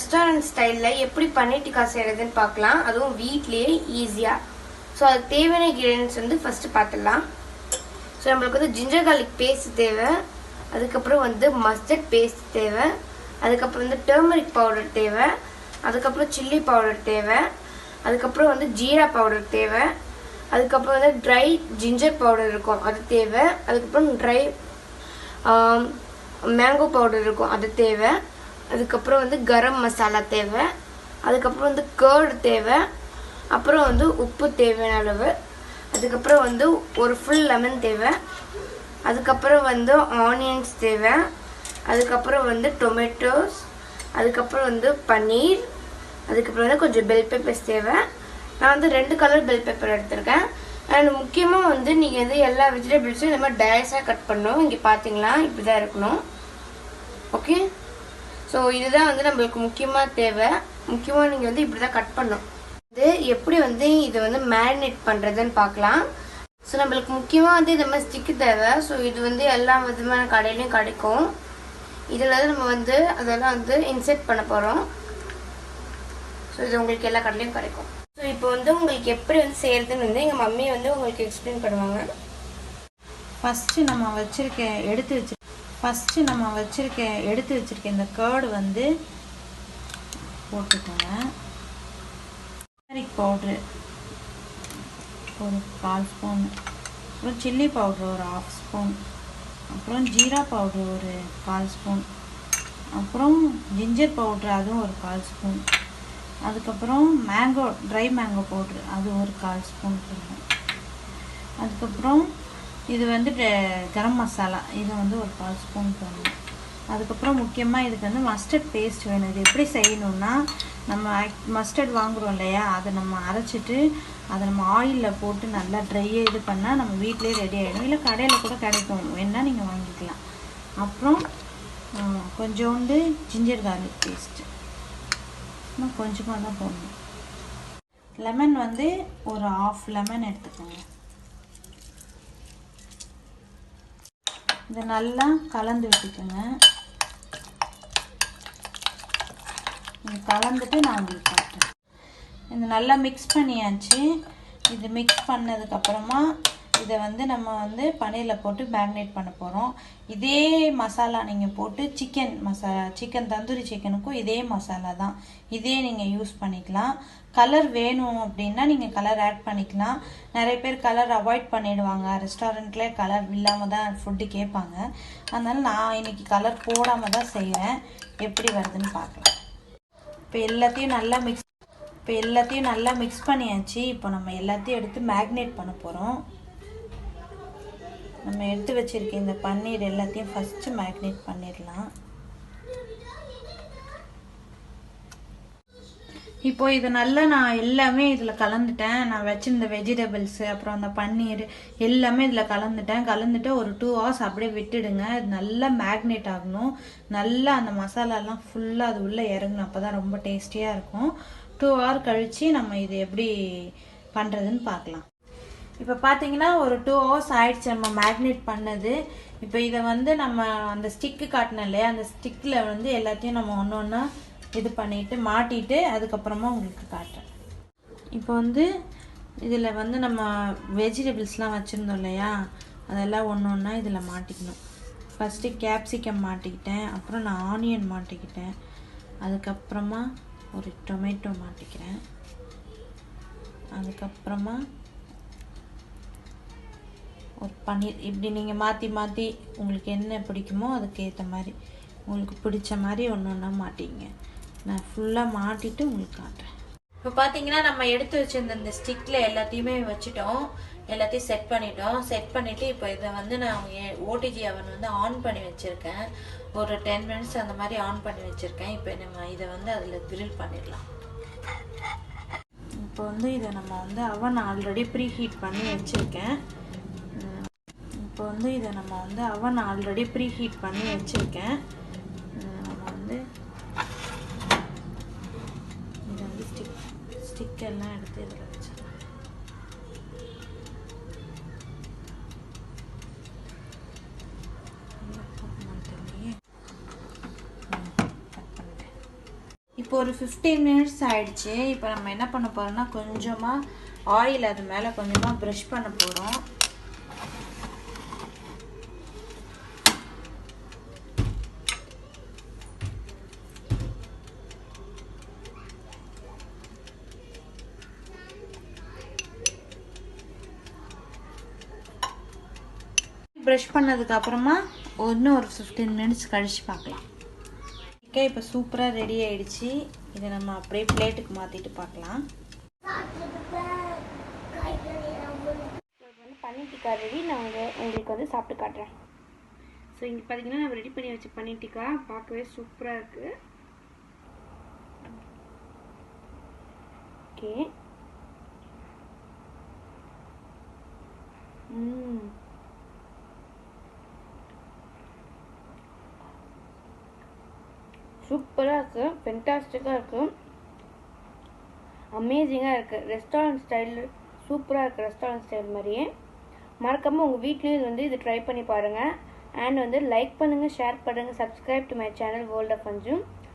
Restaurant ஸ்டைலில் எப்படி பன்னீர் டிக்கா செய்கிறதுன்னு பார்க்கலாம். அதுவும் வீட்லேயே ஈஸியாக. ஸோ அதுக்கு தேவையான இன்க்ரீடியன்ட்ஸ் வந்து ஃபஸ்ட்டு பார்த்துடலாம். ஸோ நம்மளுக்கு வந்து ஜிஞ்சர் கார்லிக் பேஸ்ட் தேவை. அதுக்கப்புறம் வந்து மஸ்டர்ட் பேஸ்ட் தேவை. அதுக்கப்புறம் வந்து டர்மரிக் பவுடர் தேவை. அதுக்கப்புறம் சில்லி பவுடர் தேவை. அதுக்கப்புறம் வந்து ஜீரா பவுடர் தேவை. அதுக்கப்புறம் வந்து ட்ரை ஜிஞ்சர் பவுடர் இருக்கும், அது தேவை. அதுக்கப்புறம் ட்ரை மேங்கோ பவுடர் இருக்கும், அது தேவை. அதுக்கப்புறம் வந்து கரம் மசாலா தேவை. அதுக்கப்புறம் வந்து கர்டு தேவை. அப்புறம் வந்து உப்பு தேவையான அளவு. அதுக்கப்புறம் வந்து ஒரு ஃபுல் லெமன் தேவை. அதுக்கப்புறம் வந்து ஆனியன்ஸ் தேவை. அதுக்கப்புறம் வந்து டொமேட்டோஸ். அதுக்கப்புறம் வந்து பன்னீர். அதுக்கப்புறம் வந்து கொஞ்சம் பெல் பெப்பர்ஸ் தேவை. நான் வந்து 2 கலர் பெல் பெப்பர் எடுத்திருக்கேன். அண்ட் முக்கியமாக வந்து நீங்கள் வந்து எல்லா வெஜிடபிள்ஸும் இந்த மாதிரி டயஸாக கட் பண்ணணும். இங்கே பார்த்தீங்களா இப்படி தான் இருக்கணும். ஓகே, ஸோ இதுதான் வந்து நம்மளுக்கு முக்கியமாக தேவை. முக்கியமாக நீங்கள் வந்து இப்படி தான் கட் பண்ணணும். இது எப்படி வந்து இதை வந்து மேரினேட் பண்ணுறதுன்னு பார்க்கலாம். ஸோ நம்மளுக்கு முக்கியமாக வந்து இந்த மாதிரி ஸ்டிக்கு தேவை. ஸோ இது வந்து எல்லா விதமான கடையிலையும் கிடைக்கும். இதில் தான் நம்ம வந்து அதெல்லாம் வந்து இன்செர்ட் பண்ண போகிறோம். ஸோ இது உங்களுக்கு எல்லா கடையிலையும் கிடைக்கும். ஸோ இப்போ வந்து உங்களுக்கு எப்படி வந்து செய்கிறதுன்னு வந்து எங்கள் மம்மி வந்து உங்களுக்கு எக்ஸ்பிளைன் பண்ணுவாங்க. ஃபஸ்ட்டு நம்ம எடுத்து வச்சுருக்க இந்த கர்டு வந்து போட்டுக்கோங்க. டர்மரிக் பவுட்ரு ஒரு 1/4 ஸ்பூன், அப்புறம் சில்லி பவுட்ரு ஒரு 1/2 ஸ்பூன், அப்புறம் ஜீரா பவுட்ரு ஒரு 1/4 ஸ்பூன், அப்புறம் ஜிஞ்சர் பவுட்ரு அதுவும் ஒரு 1/4 ஸ்பூன், அதுக்கப்புறம் ட்ரை மேங்கோ பவுட்ரு அது ஒரு 1/4 ஸ்பூன் போடணும். அதுக்கப்புறம் இது வந்து கரம் மசாலா இது வந்து ஒரு 1/4 ஸ்பூன் போடணும். அதுக்கப்புறம் முக்கியமாக இதுக்கு வந்து மஸ்டர்ட் பேஸ்ட் வேணும். இது எப்படி செய்யணுன்னா, நம்ம மஸ்டர்ட் வாங்குகிறோம் இல்லையா, அதை நம்ம அரைச்சிட்டு அதை நம்ம ஆயிலில் போட்டு நல்லா ட்ரையாக இது பண்ணால் நம்ம வீட்டிலே ரெடி ஆகிடும். இல்லை கடையில் கூட கிடைக்கும், வேணால் நீங்கள் வாங்கிக்கலாம். அப்புறம் கொஞ்சோண்டு ஜிஞ்சர் கார்லிக் பேஸ்ட்டு இன்னும் கொஞ்சமாக தான் போடணும். லெமன் வந்து ஒரு 1/2 லெமன் எடுத்துக்கோங்க. இதை நல்லா கலந்து விட்டுக்கோங்க. கலந்துட்டு நான் உங்களுக்கு காட்டுறேன். இது நல்லா மிக்ஸ் பண்ணியாச்சு. இது மிக்ஸ் பண்ணதுக்கப்புறமா இதை வந்து நம்ம வந்து பன்னீரில் போட்டு மேரினேட் பண்ண போகிறோம். இதே மசாலா நீங்கள் போட்டு சிக்கன் தந்தூரி சிக்கனுக்கும் இதே மசாலா தான், இதே நீங்கள் யூஸ் பண்ணிக்கலாம். கலர் வேணும் அப்படின்னா நீங்கள் கலர் ஆட் பண்ணிக்கலாம். நிறைய பேர் கலர் அவாய்ட் பண்ணிடுவாங்க, ரெஸ்டாரண்ட்லேயே கலர் இல்லாமல் தான் ஃபுட்டு கேட்பாங்க. அதனால் நான் இன்றைக்கி கலர் போடாமல் தான் செய்கிறேன். எப்படி வருதுன்னு பார்க்கலாம். இப்போ எல்லாத்தையும் நல்லா மிக்ஸ் பண்ணியாச்சு. இப்போ நம்ம எல்லாத்தையும் எடுத்து மேக்னேட் பண்ண போகிறோம். நம்ம எடுத்து வச்சுருக்க இந்த பன்னீர் எல்லாத்தையும் ஃபஸ்ட்டு மேக்னேட் பண்ணிடலாம். இப்போ இது நல்லா நான் எல்லாமே இதில் கலந்துட்டேன். நான் வச்சுருந்த வெஜிடபிள்ஸு அப்புறம் அந்த பன்னீர் எல்லாமே இதில் கலந்துட்டு ஒரு 2 hours அப்படியே விட்டுடுங்க. இது நல்லா மேக்னேட் ஆகணும். நல்லா அந்த மசாலாலாம் ஃபுல்லாக அது உள்ளே இறங்கணும். அப்போ தான் ரொம்ப டேஸ்டியாக இருக்கும். 2 hour கழித்து நம்ம இது எப்படி பண்ணுறதுன்னு பார்க்கலாம். இப்போ பார்த்தீங்கன்னா ஒரு 2 hours ஆயிடுச்சு நம்ம மேக்னேட் பண்ணது. இப்போ இதை வந்து நம்ம அந்த ஸ்டிக்கு காட்டினோம் இல்லையா, அந்த ஸ்டிக்கில் வந்து எல்லாத்தையும் நம்ம ஒன்று ஒன்றா இது பண்ணிவிட்டு மாட்டிட்டு அதுக்கப்புறமா உங்களுக்கு காட்டுறேன். இப்போ வந்து இதில் வந்து நம்ம வெஜிடபிள்ஸ்லாம் வச்சுருந்தோம் இல்லையா, அதெல்லாம் ஒன்று ஒன்றா இதில் மாட்டிக்கணும். ஃபஸ்ட்டு கேப்சிகம் மாட்டிக்கிட்டேன், அப்புறம் நான் ஆனியன் மாட்டிக்கிட்டேன், அதுக்கப்புறமா ஒரு டொமேட்டோ மாட்டிக்கிறேன், அதுக்கப்புறமா ஒரு பன்னீர். இப்படி நீங்கள் மாற்றி உங்களுக்கு என்ன பிடிக்குமோ அதுக்கு ஏற்ற மாதிரி உங்களுக்கு பிடிச்ச மாதிரி ஒன்று ஒன்றா மாட்டிங்க. நான் ஃபுல்லாக மாட்டிட்டு உங்களுக்கு காட்டுறேன். இப்போ பார்த்தீங்கன்னா நம்ம எடுத்து வச்சுருந்த இந்த ஸ்டிக்கில் எல்லாத்தையுமே வச்சுட்டோம். எல்லாத்தையும் செட் பண்ணிவிட்டு இப்போ இதை வந்து நான் ஓடிஜி அவன் வந்து ஆன் பண்ணி வச்சுருக்கேன். ஒரு 10 minutes அந்த மாதிரி ஆன் பண்ணி வச்சுருக்கேன். இப்போ நம்ம இதை வந்து அதில் கிரில் பண்ணிடலாம். இப்போ வந்து இதை நம்ம வந்து அவன் ஆல்ரெடி ப்ரீ ஹீட் பண்ணி வச்சுருக்கேன். நம்ம வந்து இதை வந்து ஸ்டிக்கெல்லாம் எடுத்து இதில் வச்சிடலாம். இப்போ ஒரு 15 மினிட்ஸ் ஆயிடுச்சு. இப்போ நம்ம என்ன பண்ண போறோம்னா கொஞ்சமாக ஆயில் அது மேலே கொஞ்சமாக ப்ரஷ் பண்ண போகிறோம். ப்ரஷ் பண்ணதுக்கு அப்புறமா இன்னும் ஒரு 15 மினிட்ஸ் கழிச்சு பார்க்கலாம். ஓகே, இப்போ சூப்பராக ரெடி ஆயிடுச்சு. இதை நம்ம அப்படியே பிளேட்டுக்கு மாற்றிட்டு பார்க்கலாம். பன்னீர் டிக்கா ரெடி. நான் உங்களுக்கு வந்து சாப்பிட்டு காட்டுறேன். ஸோ இங்கே பார்த்தீங்கன்னா நம்ம ரெடி பண்ணி வச்ச பன்னீர் டிக்கா பார்க்கவே சூப்பராக இருக்குது. ஓகே. சூப்பராக இருக்குது, ஃபென்டாஸ்டிக்காக இருக்குது, அமேசிங்காக இருக்குது. ரெஸ்டாரண்ட் ஸ்டைல் சூப்பராக இருக்குது, ரெஸ்டாரண்ட் ஸ்டைல் மாதிரியே. மறக்காமல் உங்கள் வீட்லேயும் இது ட்ரை பண்ணி பாருங்கள். அண்ட் லைக் பண்ணுங்கள், ஷேர் பண்ணுங்கள், subscribe to my channel world of அஞ்சு.